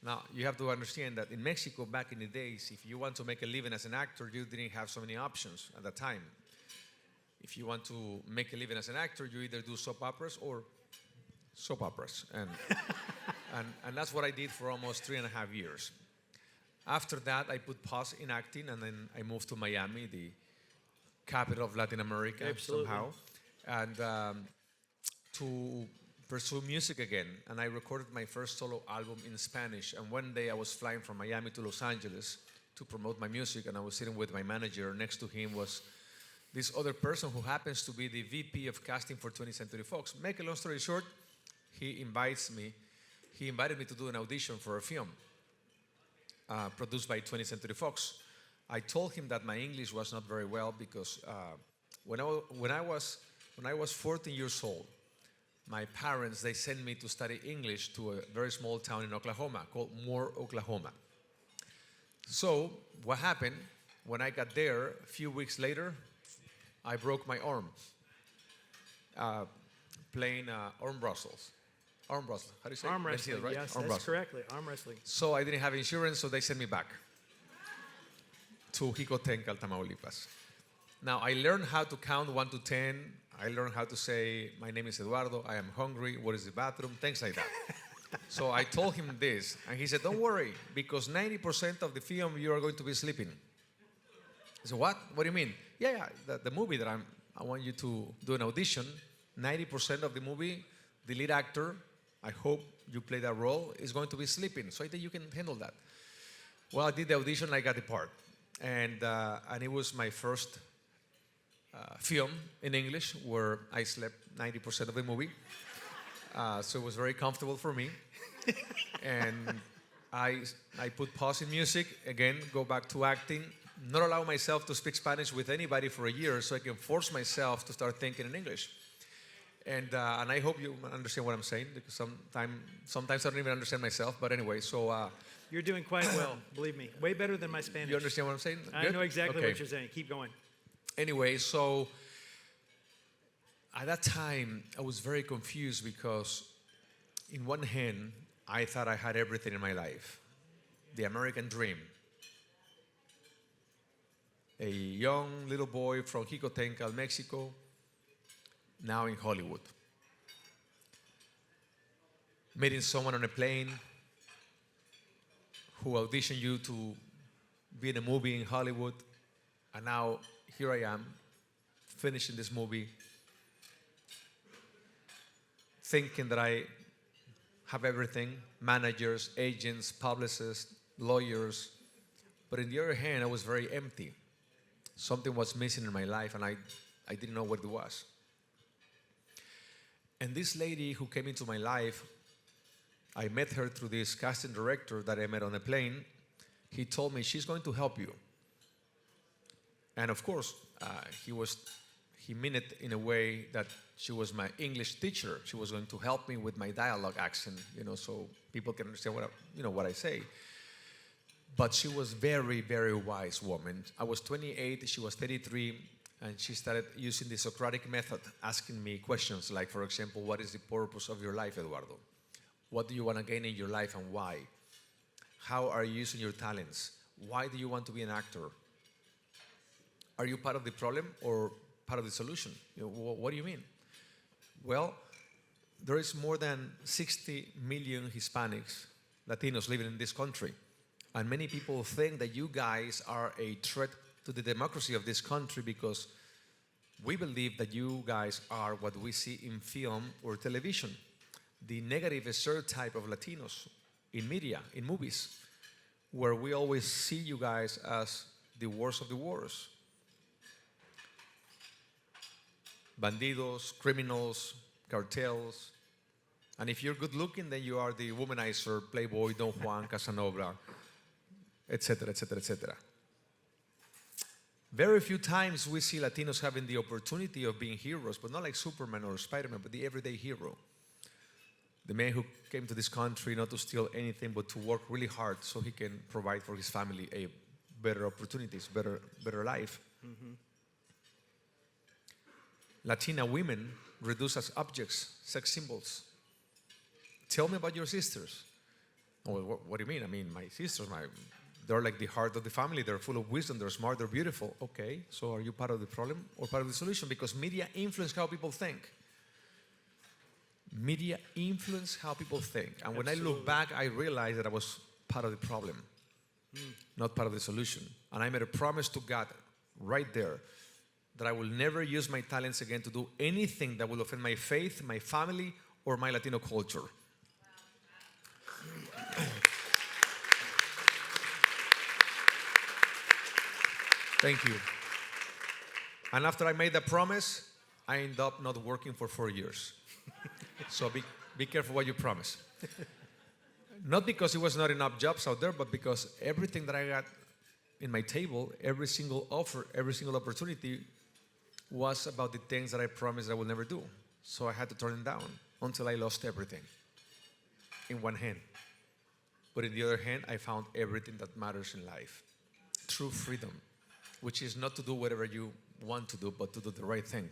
Now, you have to understand that in Mexico, back in the days, if you want to make a living as an actor, you didn't have so many options at that time. If you want to make a living as an actor, you either do soap operas or soap operas. And that's what I did for almost 3.5 years. After that, I put pause in acting, and then I moved to Miami, the capital of Latin America, Absolutely. somehow, and to pursue music again. And I recorded my first solo album in Spanish. And one day I was flying from Miami to Los Angeles to promote my music, and I was sitting with my manager. Next to him was this other person who happens to be the VP of casting for 20th Century Fox. Make a long story short, he invited me to do an audition for a film produced by 20th Century Fox. I told him that my English was not very well because when I was 14 years old, my parents, they sent me to study English to a very small town in Oklahoma called Moore, Oklahoma. So what happened, when I got there, a few weeks later, I broke my arm playing arm wrestles. Arm wrestling, how do you say it? Arm wrestling, right? yes, Arm that's wrestling. correctly, arm wrestling. So I didn't have insurance, so they sent me back to Jicotencal, Tamaulipas. Now, I learned how to count 1 to 10. I learned how to say, my name is Eduardo, I am hungry, what is the bathroom? Things like that. So I told him this, and he said, don't worry, because 90% of the film you are going to be sleeping. I said, what? What do you mean? Yeah, the movie that I want you to do an audition, 90% of the movie, the lead actor, I hope you play that role, is going to be sleeping. So I think you can handle that. Well, I did the audition, I got the part. And it was my first film in English where I slept 90% of the movie. So it was very comfortable for me. And I put pause in music, again, go back to acting, not allow myself to speak Spanish with anybody for a year so I can force myself to start thinking in English. And I hope you understand what I'm saying, because sometimes I don't even understand myself. But anyway, so... You're doing quite well, believe me. Way better than my Spanish. You understand what I'm saying? I Good? know exactly Okay. what you're saying. Keep going. Anyway, so at that time, I was very confused because in one hand, I thought I had everything in my life. The American dream. A young little boy from Jicotencal, Mexico, now in Hollywood. Meeting someone on a plane who auditioned you to be in a movie in Hollywood, and now here I am, finishing this movie, thinking that I have everything, managers, agents, publicists, lawyers, but on the other hand, I was very empty. Something was missing in my life, and I didn't know what it was. And this lady who came into my life, I met her through this casting director that I met on a plane. He told me, she's going to help you. And of course, he meant it in a way that she was my English teacher. She was going to help me with my dialogue accent, so people can understand what I say. But she was very, very wise woman. I was 28, she was 33, and she started using the Socratic method, asking me questions like, for example, what is the purpose of your life, Eduardo? What do you want to gain in your life and why? How are you using your talents? Why do you want to be an actor? Are you part of the problem or part of the solution? What do you mean? Well, there is more than 60 million Hispanics, Latinos living in this country. And many people think that you guys are a threat to the democracy of this country because we believe that you guys are what we see in film or television, the negative stereotype of Latinos in media, in movies, where we always see you guys as the worst of the worst. Bandidos, criminals, cartels. And if you're good looking, then you are the womanizer, playboy, Don Juan, Casanova, etc., etc., etc. Very few times we see Latinos having the opportunity of being heroes, but not like Superman or Spider-Man, but the everyday hero. The man who came to this country not to steal anything, but to work really hard so he can provide for his family a better opportunities, better life. Mm-hmm. Latina women reduced as objects, sex symbols. Tell me about your sisters. Oh, what do you mean? I mean, my sisters, they're like the heart of the family. They're full of wisdom. They're smart. They're beautiful. Okay, so are you part of the problem or part of the solution? Because media influence how people think. Media influence how people think. And when I look back, I realized that I was part of the problem, not part of the solution. And I made a promise to God right there that I will never use my talents again to do anything that will offend my faith, my family, or my Latino culture. Thank you. And after I made that promise, I ended up not working for 4 years. So be careful what you promise. Not because it was not enough jobs out there, but because everything that I got in my table, every single offer, every single opportunity was about the things that I promised I would never do. So I had to turn them down until I lost everything in one hand. But in the other hand, I found everything that matters in life. True freedom, which is not to do whatever you want to do, but to do the right thing.